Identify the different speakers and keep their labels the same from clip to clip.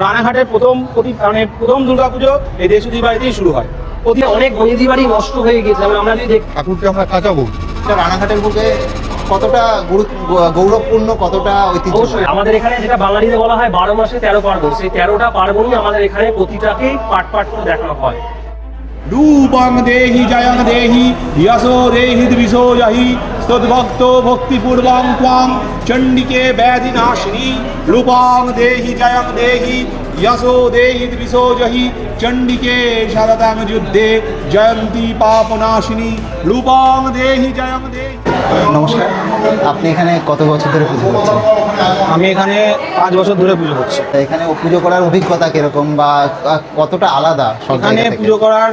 Speaker 1: রানাঘাটের প্রথম দুর্গাপুজো এই দেশুদি বাড়িতেই শুরু হয়।
Speaker 2: অনেক বনেদি বাড়ি নষ্ট হয়ে গেছে, আমরা যদি
Speaker 3: ঠাকুরকে আমরা কাঁচাবো। রানাঘাটের বুকে কতটা গৌরবপূর্ণ, কতটা ঐতিহ্য।
Speaker 2: অবশ্যই আমাদের এখানে যেটা বাঙালিতে বলা হয় 12 মাসে 13 পার্বণ, সেই 13টা পার্বণই আমাদের এখানে প্রতিটাকেই পাট করে দেখানো হয়।
Speaker 1: রূপং দেহি জয়ং দেহি যশো দেহি দ্বিষো জহি সদ্ভক্ত ভক্তিপূর্বং ত্বং চণ্ডিকে ব্যাধিনাশিনী। রূপং দেহি জয়ং দেহি যশো দেহি দ্বিষো জহি চণ্ডিকে সততং যুদ্ধে জয়ন্তী পাপনাশিনী। রূপং দেহি জয়ং দেহি।
Speaker 3: নমস্কার, আপনি এখানে কত বছর ধরে পুজো করছেন?
Speaker 1: আমি এখানে 5 বছর ধরে পুজো করছি।
Speaker 3: এখানে পুজো করার অভিজ্ঞতা কিরকম বা কতটা আলাদা?
Speaker 1: এখানে পুজো করার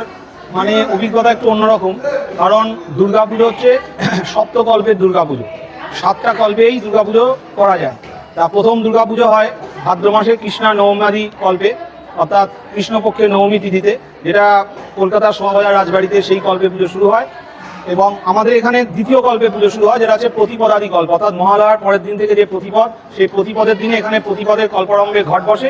Speaker 1: মানে অভিজ্ঞতা একটু অন্যরকম, কারণ দুর্গাপুজো হচ্ছে সপ্তকল্পের দুর্গাপুজো। 7টা কল্পেই দুর্গাপুজো করা যায়। তা প্রথম দুর্গাপুজো হয় ভাদ্র মাসে কৃষ্ণা নবমাদি কল্পে, অর্থাৎ কৃষ্ণপক্ষের নবমী তিথিতে, যেটা কলকাতার শোভাবাজার রাজবাড়িতে সেই কল্পে পুজো শুরু হয়। এবং আমাদের এখানে দ্বিতীয় কল্পে পুজো শুরু হয়, যেটা হচ্ছে প্রতিপদাদি কল্প, অর্থাৎ মহালয়ার পরের দিন থেকে যে প্রতিপদ, সেই প্রতিপদের দিনে এখানে প্রতিপদের কল্পারম্ভে ঘট বসে।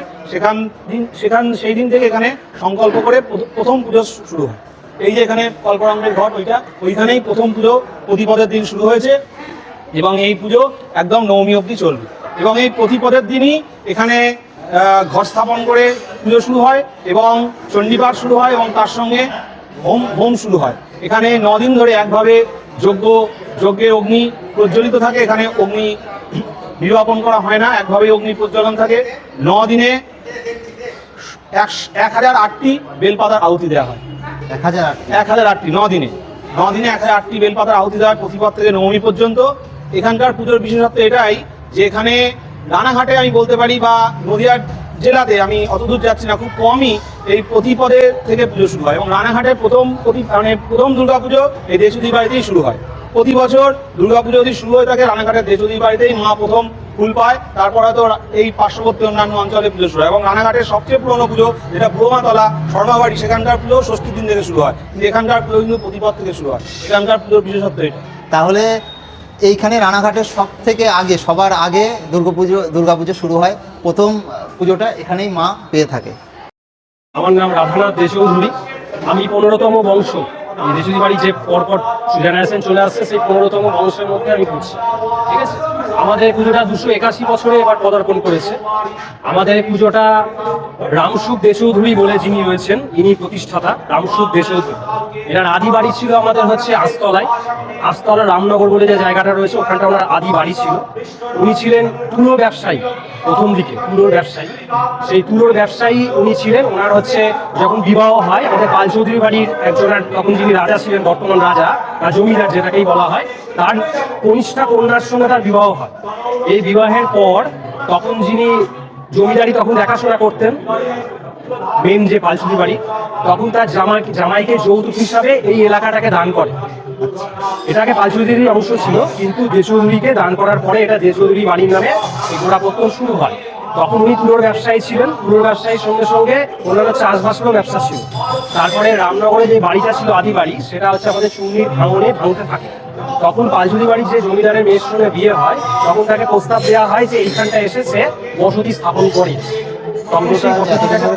Speaker 1: সেই দিন থেকে এখানে সংকল্প করে প্রথম পুজো শুরু হয়। এই যে এখানে কল্পারম্ভের ঘট, ওইখানেই প্রথম পুজো প্রতিপদের দিন শুরু হয়েছে এবং এই পুজো একদম নবমী অবধি চলবে। এবং এই প্রতিপদের দিনই এখানে ঘট স্থাপন করে পুজো শুরু হয় এবং চণ্ডীপাঠ শুরু হয় এবং তার সঙ্গে হোম শুরু হয়। এখানে 9 দিন ধরে একভাবে যজ্ঞের অগ্নি প্রজ্বলিত থাকে। এখানে অগ্নি নির্বাপন করা হয় না, একভাবে অগ্নি প্রজ্বলন থাকে। 9 দিনে 1008টি বেলপাতার আহুতি দেওয়া হয়। 1008টি 9 দিনে 1008টি বেলপাতার আহুতি দেওয়া হয় প্রতিপদ থেকে নবমী পর্যন্ত। এখানকার পুজোর বিশেষত্ব এটাই যে এখানে রানাঘাটে আমি বলতে পারি বা নদিয়া জেলাতে, আমি অতদূর যাচ্ছি না, খুব কমই এই প্রতিপদে থেকে পুজো শুরু হয়। এবং রানাঘাটের প্রথম দুর্গাপুজো এই দেশুদি বাড়িতেই শুরু হয়। প্রতি বছর দুর্গাপুজো যদি শুরু হয়ে থাকে রানাঘাটের দেশুদি বাড়িতেই মা প্রথম ফুল পায়, তারপর হয়তো এই পার্শ্ববর্তী অন্যান্য অঞ্চলে পুজো শুরু হয়। এবং রানাঘাটের সবচেয়ে পুরনো পুজো যেটা ব্রহ্মাতলা শর্মাবাড়ি, সেখানকার পুজো ষষ্ঠীর দিন থেকে শুরু হয়, কিন্তু এখানকার পুজো কিন্তু প্রতিপদ থেকে শুরু হয়। এখানকার পুজোর বিশেষত্ব এটা।
Speaker 3: তাহলে এইখানে রানাঘাটের সবার আগে দুর্গাপুজো শুরু হয়, প্রথম পুজোটা এখানেই মা পেয়ে থাকে।
Speaker 2: আমার নাম রাধানাথ দেশৌধুরী, আমি 15তম বংশ। এই দেশুদি বাড়ি যে পরপর জেনারেশন চলে আসছে, সেই 15তম বংশের মধ্যে আমি পড়ছি। ঠিক আছে, আমাদের পুজোটা 281 বছরে এবার পদার্পণ করেছে। আমাদের পুজোটা রামসুখ দেশৌধুরী বলে যিনি রয়েছেন, ইনি প্রতিষ্ঠাতা রামসুখ দেশৌধুরী। এনার আদি বাড়ি ছিল আমাদের হচ্ছে আস্তলা রামনগর বলে যে জায়গাটা রয়েছে, ওখানটা ওনার আদি বাড়ি ছিল। উনি ছিলেন তুলো ব্যবসায়ী, প্রথম দিকে তুলোর ব্যবসায়ী। সেই তুলোর ব্যবসায়ী উনি ছিলেন। ওনার হচ্ছে যখন বিবাহ হয় আমাদের পাল চৌধুরী বাড়ির একজনের, তখন যিনি রাজা ছিলেন, বর্তমান রাজা বা জমিদার যেটাকেই বলা হয়, তার কনিষ্ঠা কন্যার সঙ্গে তার বিবাহ হয়। এই বিবাহের পর তখন যিনি জমিদারি তখন দেখাশোনা করতেন, মেন যে পালচুরি বাড়ি, তখন তার জামাইকে যৌতুক হিসাবে এই এলাকাটাকে দান করে। এটাকে পালচুরিদেরই অংশ ছিল, কিন্তু দেশৌধুরীকে দান করার পরে এটা দেশৌধুরী বাড়ির নামে এই গোড়াপত্তন শুরু হয়। তখন উনি তুলোর ব্যবসায়ী ছিলেন। তুলোর ব্যবসায়ীর সঙ্গে সঙ্গে অন্যান্য চাষবাসেরও ব্যবসা ছিল। তারপরে রামনগরে যে বাড়িটা ছিল আদি বাড়ি, সেটা হচ্ছে আমাদের চুন্নির ভাঙতে থাকে। তখন পালচুরি বাড়ির যে জমিদারের মেয়ের সঙ্গে বিয়ে হয়, তখন তাকে প্রস্তাব দেওয়া হয় যে এইখানটা এসেছে বসতি স্থাপন করে।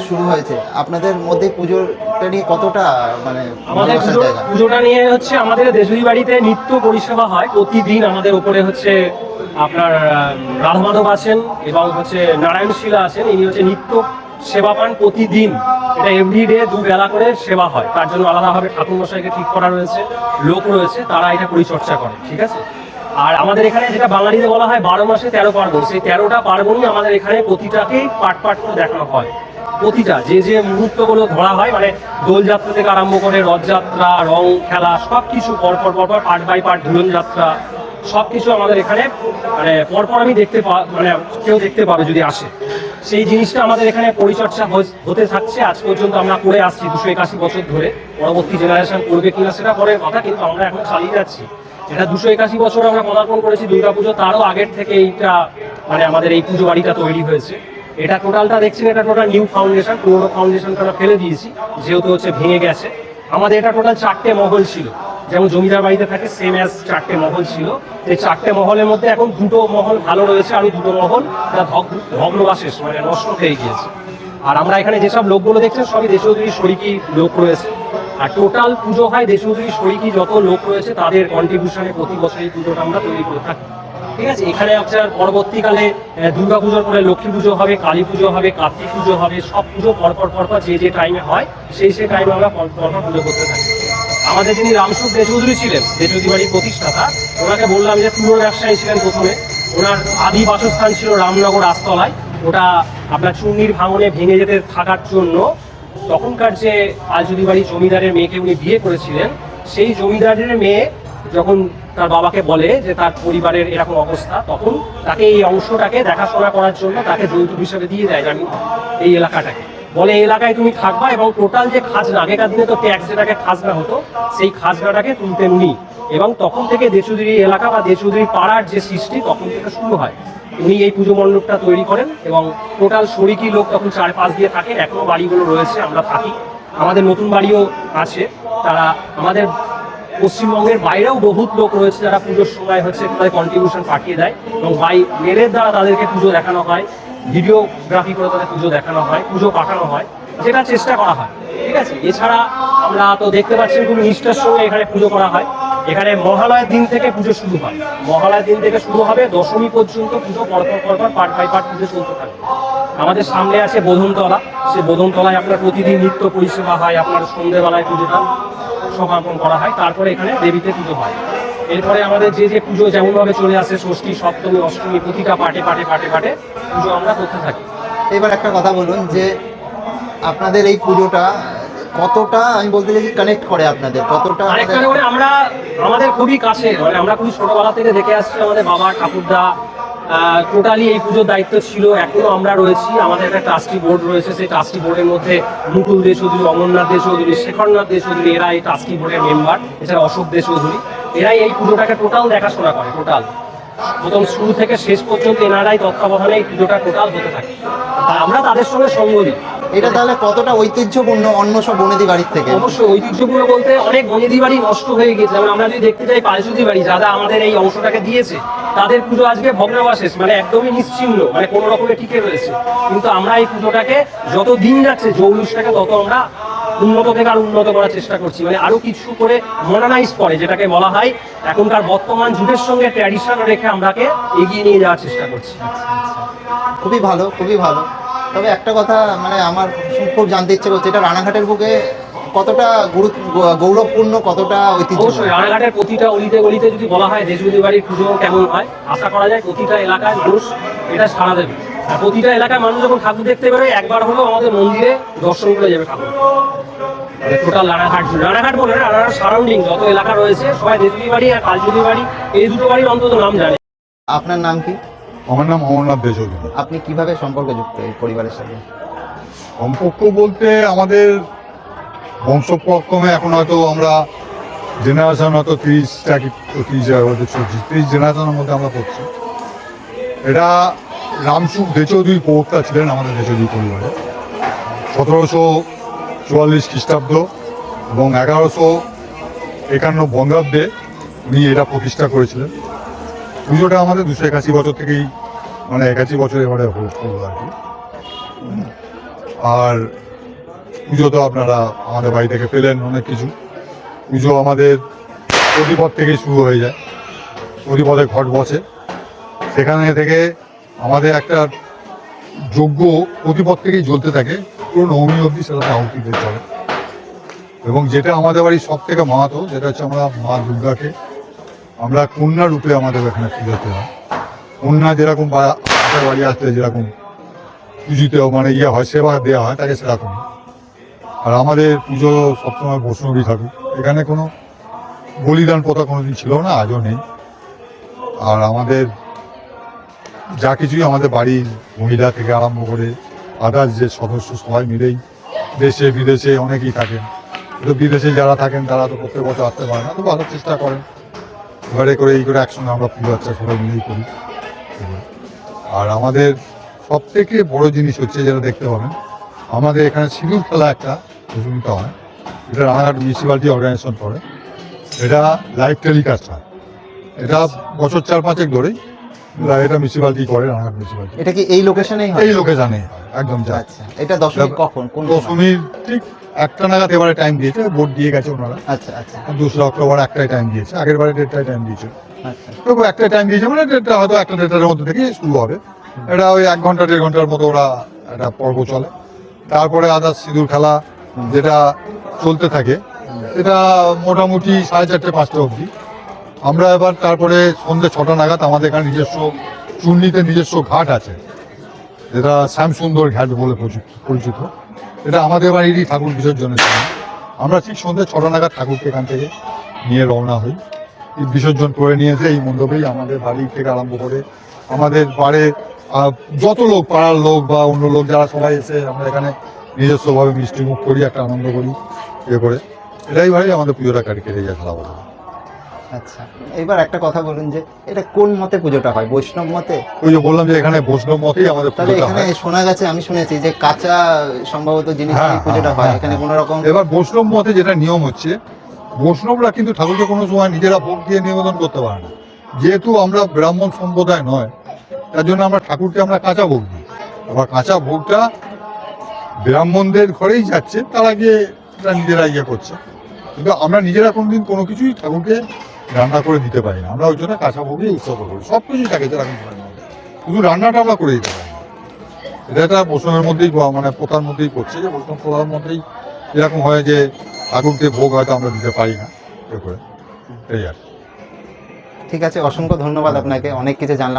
Speaker 3: শুরু হয়েছে আপনাদের মধ্যে পুজোটা নিয়ে কতটা, মানে
Speaker 2: আমাদের পুজোটা নিয়ে হচ্ছে আমাদের দেশুদি বাড়িতে নিত্য পরিষেবা হয় প্রতিদিন। আমাদের উপরে হচ্ছে আপনার রাধা মাধব আছেন এবং হচ্ছে নারায়ণ শিলা আছেন, ইনি হচ্ছে নিত্য সেবা পান প্রতিদিন। এটা এভরিডে 2 বেলা করে সেবা হয়। তার জন্য আলাদাভাবে ঠাকুরমশাইকে ঠিক করা রয়েছে, লোক রয়েছে, তারা এটা পরিচর্যা করে। ঠিক আছে, আর আমাদের এখানে যেটা বাঙালিতে বলা হয় 12 মাসে 13 পার্বণ, সেই 13টা পার্বণই আমাদের এখানে প্রতিটাকেই পাট করে দেখানো হয়। প্রতিটা যে মুহূর্তগুলো ধরা হয়, মানে দোলযাত্রা থেকে আরম্ভ করে রথযাত্রা, রং খেলা, সব কিছু পরপর পার্ট বাই পার্ট, ধুলন যাত্রা, সব কিছু আমাদের এখানে মানে পরপর আমি কেউ দেখতে পাবে যদি আসে। সেই জিনিসটা আমাদের এখানে পরিচর্যা হতে থাকছে আজ পর্যন্ত। আমরা করে আসছি 281 বছর ধরে। পরবর্তী জেনারেশন করবে কিনা সেটা পরের কথা, কিন্তু আমরা এখন চালিয়ে যাচ্ছি। এটা 281 বছর আমরা পদার্পণ করেছি দুর্গাপুজো, তারও আগের থেকে এইটা মানে আমাদের এই পুজো বাড়িটা তৈরি হয়েছে। এটা টোটালটা দেখছেন, এটা টোটাল নিউ ফাউন্ডেশন। পুরোনো ফাউন্ডেশনটা আমরা ফেলে দিয়েছি, যেহেতু হচ্ছে ভেঙে গেছে। আমাদের এটা টোটাল 4টে মহল ছিল, যেমন জমিদার বাড়িতে থাকে সেম অ্যাজ 4টে মহল ছিল। এই 4টে মহলের মধ্যে এখন 2টো মহল ভালো রয়েছে, আর 2টো মহল ভগ্নবাশেষ, মানে নষ্ট হয়ে গিয়েছে। আর আমরা এখানে যেসব লোকগুলো দেখছেন সবই দেশোদ্রী শরিকি লোক রয়েছে। আর টোটাল পুজো হয় দেশোদ্রী শরিকি যত লোক রয়েছে তাদের কন্ট্রিবিউশনে প্রতি বছর এই পুজোটা আমরা তৈরি করে থাকি। ঠিক আছে, এখানে আপনার পরবর্তীকালে দুর্গা পুজোর পরে লক্ষ্মী পুজো হবে, কালী পুজো হবে, কার্তিক পুজো হবে, সব পুজো পরপর যে টাইমে হয় সেই টাইমে আমরা পরপর পুজো করতে থাকি। আমাদের যিনি রামসুখ দেশোদ্রী ছিলেন, দেশোদ্রী বাড়ির প্রতিষ্ঠাতা, ওনাকে বললাম যে পুরো ব্যবসায়ী ছিলেন প্রথমে। ওনার আদি বাসস্থান ছিল রামনগর আস্তলায়। ওটা আপনার চূর্ণির ভাঙনে ভেঙে যেতে থাকার জন্য তখনকার যে আলজুদি বাড়ি জমিদারের মেয়েকে উনি বিয়ে করেছিলেন, সেই জমিদারের মেয়ে যখন তার বাবাকে বলে যে তার পরিবারের এরকম অবস্থা, তখন তাকে এই অংশটাকে দেখাশোনা করার জন্য তাকে যৌতুক হিসেবে দিয়ে দেয় জানি এই এলাকাটাকে। বলে এই এলাকায় তুমি থাকবা এবং টোটাল যে খাজনা, আগেকার দিনে তো ট্যাক্স যেটাকে খাজনা হতো, সেই খাজনাটাকে তুলতেন উনি। এবং তখন থেকে দেশোদ্রী এলাকা বা দেশোদ্রী পাড়ার যে সৃষ্টি তখন থেকে শুরু হয়। উনি এই পুজো মণ্ডপটা তৈরি করেন এবং টোটাল শরিকি লোক তখন 4-5 দিয়ে থাকে। এখনো বাড়িগুলো রয়েছে, আমরা থাকি, আমাদের নতুন বাড়িও আছে। তারা আমাদের পশ্চিমবঙ্গের বাইরেও বহুত লোক রয়েছে যারা পুজোর সময় হচ্ছে তাদের কন্ট্রিবিউশন পাঠিয়ে দেয় এবং মেলের দ্বারা তাদেরকে পুজো দেখানো হয়, ভিডিওগ্রাফি করে তাদের পুজো দেখানো হয়, পুজো পাঠানো হয়, যেটা চেষ্টা করা হয়। ঠিক আছে, এছাড়া আমরা তো দেখতে পাচ্ছেন খুব নিষ্ঠার সঙ্গে এখানে পুজো করা হয়। এখানে মহালয়ের দিন থেকে পুজো শুরু হয়, মহালয়ের দিন থেকে শুরু হবে, দশমী পর্যন্ত পুজো পরপর পার্ট বাই পার্ট পুজো চলতে থাকে। আমাদের সামনে আছে বোধনতলা, সে বোধনতলায় আপনার প্রতিদিন নিত্য পরিষেবা হয়। আপনার সন্ধ্যেবেলায় পুজোটা সমাপন করা হয়, তারপরে এখানে দেবীতে পুজো হয়। এরপরে আমাদের যে পুজো যেমনভাবে চলে আসে, ষষ্ঠী, সপ্তমী, অষ্টমী, প্রতিটা পাটে পুজো আমরা করতে থাকি।
Speaker 3: এবার একটা কথা বলুন যে আপনাদের এই পুজোটা কতটা, আমি বলতে চাইছি, কানেক্ট করে আপনাদের কতটা?
Speaker 2: আরেকটা মানে আমরা আমাদের খুবই কাছে, মানে আমরা খুবই ছোটবেলা থেকে দেখে আসছি। আমাদের বাবা ঠাকুরদা টোটালি এই পুজোর দায়িত্ব ছিল, এখনো আমরা রয়েছি। আমাদের একটা ট্রাস্টি বোর্ড রয়েছে, সেই ট্রাস্টি বোর্ডের মধ্যে মুকুল দেশোদ্রী, অমরনাথ দেশোদ্রী, শেখরনাথ দেশোদ্রী, এরা এই ট্রাস্টি বোর্ডের মেম্বার। এছাড়া অশোক দেশোদ্রী, এরাই এই পুজোটাকে টোটাল দেখাশোনা করে। টোটাল প্রথম শুরু থেকে শেষ পর্যন্ত এনারাই তত্ত্বাবধানে এই পুজোটা টোটাল হতে থাকে। আর আমরা তাদের সঙ্গে সঙ্গ দিই।
Speaker 3: এটা তাহলে কতটা ঐতিহ্যপূর্ণ অন্য সব বনেদি বাড়ির থেকে?
Speaker 2: অবশ্যই ঐতিহ্যপূর্ণ বলতে অনেক বনেদি বাড়ি নষ্ট হয়ে গেছে। যেমন আমরা যদি দেখতে যাই পালসুদি বাড়ি, যারা আমাদের এই অংশটাকে দিয়েছে, তাদের পুজো আজকে ভগ্নাবশেষ, মানে একদমই নিশ্চিহ্ন, মানে কোনো রকমের টিকে রয়েছে। কিন্তু আমরা এই পুজোটাকে যত দিন যাচ্ছে, জৌলুসটাকে তত আমরা উন্নত থেকে আরো উন্নত করার চেষ্টা করছি, মানে আরো কিছু করে মডার্নাইজ করে, যেটাকে বলা হয় এখনকার বর্তমান যুগের সঙ্গে ট্র্যাডিশন রেখে আমরাকে এগিয়ে নিয়ে যাওয়ার চেষ্টা করছি।
Speaker 3: খুবই ভালো, খুবই ভালো। তবে একটা কথা মানে আমার খুব জানতে ইচ্ছে করছে, এটা রানাঘাটের বুকে কতটা গৌরবপূর্ণ, কতটা ঐতিহ্য?
Speaker 2: অবশ্যই রানাঘাটের প্রতিটা অলিতে গলিতে যদি বলা হয় দেশোদ্রী বাড়ির পুজো কেমন হয়, আশা করা যায় প্রতিটা এলাকায় মানুষ এটা সাড়া দেবে। আর প্রতিটা এলাকায় মানুষ যখন ঠাকুর দেখতে বেরোয়, একবার হলেও আমাদের মন্দিরে দর্শন করে যাবে ঠাকুর। টোটাল রানাঘাট বলে না, রানাঘাট সারাউন্ডিং যত এলাকা রয়েছে সবাই দেশোদ্রী বাড়ি আর কালজুদি বাড়ি, এই দুটো বাড়ির অন্তত নাম জানে।
Speaker 3: আপনার নাম কি?
Speaker 4: আমার নাম অমরনাথ দেশোদ্রী।
Speaker 3: আপনি কিভাবে সম্পর্কে যুক্ত এই পরিবারের সাথে?
Speaker 4: সম্পর্ক বলতে আমাদের বংশক্রমে এখন হয়তো আমরা জেনারেশন হয়তো 30 জেনারেশনের মধ্যে আমরা করছি। এটা রামসুখ দেশোদ্রী প্রবক্তা ছিলেন আমাদের দেশোদ্রী পরিবারে। 1744 খ্রিস্টাব্দ এবং 1151 বঙ্গাব্দে উনি এটা প্রতিষ্ঠা করেছিলেন। পুজোটা আমাদের 281 বছর থেকেই, মানে 81 বছর এবারে হলো আর কি। আর পুজো তো আপনারা আমাদের বাড়ি থেকে পেলেন অনেক কিছু। পুজো আমাদের প্রতিপদ থেকেই শুরু হয়ে যায়, প্রতিপদে ঘট বসে, সেখানে থেকে আমাদের একটা যজ্ঞ প্রতিপদ থেকেই জ্বলতে থাকে, পুরো নবমী অবধি সেটাতে আহুতিতে চলে। এবং যেটা আমাদের বাড়ির সব থেকে মাহাতো, যেটা হচ্ছে আমরা মা দুর্গাকে আমরা কন্যা রূপে আমাদের এখানে পুজোতে হয়। কন্যা যেরকম আমাদের বাড়ি আসলে যেরকম পুজোতে মানে হয়, সেবা দেওয়া হয়, তাকে সেরকম। আর আমাদের পুজো সবসময় বৈষ্ণবী ঠাকুর, এখানে কোনো বলিদান প্রথা কোনোদিন ছিল না, আজও নেই। আর আমাদের যা কিছুই আমাদের বাড়ির মহিলা থেকে আরম্ভ করে আদার্স যে সদস্য সবাই মিলেই, দেশে বিদেশে অনেকেই থাকেন। কিন্তু বিদেশে যারা থাকেন তারা তো প্রত্যেক বছর আসতে পারে না, তো ভালো চেষ্টা করেন। এবারে করে এই করে একসঙ্গে আমরা পুজো আচ্ছা সবাই মিলেই করি। আর আমাদের সব থেকে বড় জিনিস হচ্ছে, যেটা দেখতে পাবেন, আমাদের এখানে সিঁদুর খেলা একটা প্রচলিত হয়, এটা রানাঘাট মিউনিসিপ্যালিটি অর্গানাইজেশন করে। এটা লাইভ টেলিকাস্ট হয়, এটা বছর 4-5 ধরেই এটা মিউনিসিপ্যালিটি করে, রানাঘাট মিউনিসিপ্যালিটি।
Speaker 3: এটা কি এই লোকেশনেই হয়?
Speaker 4: এই লোকেশনেই হয়। একদম যায়।
Speaker 3: আচ্ছা, এটা দশমী কখন, কোন সময়?
Speaker 4: দশমীর ঠিক 1টা নাগাদ এবারে টাইম দিয়েছে, ভোট দিয়ে গেছে ওনারা।
Speaker 3: আচ্ছা আচ্ছা
Speaker 4: 2রা অক্টোবর 1টায় টাইম দিয়েছে, আগের বারে 1.5টায় টাইম দিয়েছে।
Speaker 3: আচ্ছা
Speaker 4: তবু 1টায় টাইম দিয়েছে মানে 1.5টা হয়তো 1টা-1.5টার মধ্যে থেকে শুরু হবে। এটা ওই 1 ঘন্টা 1.5 ঘন্টার মতো ওরা একটা পর্ব চলে। তারপরে আদার্স সিঁদুর খেলা যেটা চলতে থাকে, এটা মোটামুটি 4:30-5টা অবধি। আমরা এবার তারপরে সন্ধ্যে 6টা নাগাদ আমাদের এখানে নিজস্ব চূর্ণিতে নিজস্ব ঘাট আছে, যেটা শ্যামসুন্দর ঘাট বলে পরিচিত। এটা আমাদের বাড়িরই ঠাকুর বিসর্জনের সময় আমরা ঠিক সন্ধ্যে 6টা নাগাদ ঠাকুরকে এখান থেকে নিয়ে রওনা হই। এই বিসর্জন করে নিয়ে এসে এই মণ্ডপেই আমাদের বাড়ি থেকে আরম্ভ করে আমাদের পাড়ে যত লোক, পাড়ার লোক বা অন্য লোক যারা সবাই এসে আমরা এখানে নিজস্বভাবে মিষ্টি মুখ করি, একটা আনন্দ করি করে। এটাই ভাই আমাদের পুজোটা কেটে যায় খেলা বলে।
Speaker 3: আচ্ছা, এবার একটা কথা বলুন যে এটা কোন মতে পুজোটা হয়, বৈষ্ণব মতে?
Speaker 4: ওই যে বললাম যে এখানে বৈষ্ণব মতেই আমাদের
Speaker 3: তাহলে
Speaker 4: পুজোটা
Speaker 3: এখানে
Speaker 4: হয়।
Speaker 3: শোনা গেছে, আমি শুনেছি যে কাঁচা সম্ভবত জিনিস
Speaker 4: হ্যাঁ,
Speaker 3: দিয়ে পুজোটা
Speaker 4: হ্যাঁ,
Speaker 3: হয়,
Speaker 4: হ্যাঁ,
Speaker 3: এখানে
Speaker 4: হ্যাঁ।
Speaker 3: কোনো রকম।
Speaker 4: এবার বৈষ্ণব মতে যেটা নিয়ম হচ্ছে, বৈষ্ণবরা কিন্তু ঠাকুরকে কোনো সময় নিজেরা ভোগ দিয়ে নিবেদন করতে পারে না। যেহেতু আমরা ব্রাহ্মণ সম্প্রদায় নয়, তার জন্য আমরা ঠাকুরকে আমরা কাঁচা ভোগ দিই। আবার কাঁচা ভোগটা ব্রাহ্মণদের ঘরেই যাচ্ছে, তারা গিয়ে এটা নিজেরা ইয়ে করছে। কিন্তু আমরা নিজেরা কোনোদিন কোনো কিছুই ঠাকুরকে রান্না করে দিতে পারি না। আমরা ওই জন্য কাঁচা ভোগই উৎসর্গ করি। সব কিছুই থাকে যেরকম ধরনের মধ্যে, শুধু রান্নাটা আমরা করে দিতে পারি না। এটা একটা বৈষ্ণবের মধ্যেই মানে প্রথার মধ্যেই পড়ছে, যে বৈষ্ণব প্রথার মধ্যেই এরকম হয় যে ঠাকুরকে ভোগ হয়তো আমরা দিতে পারি না এ করে, এই আর কি।
Speaker 3: ঠিক আছে, অসংখ্য ধন্যবাদ আপনাকে, অনেক কিছু জানলাম।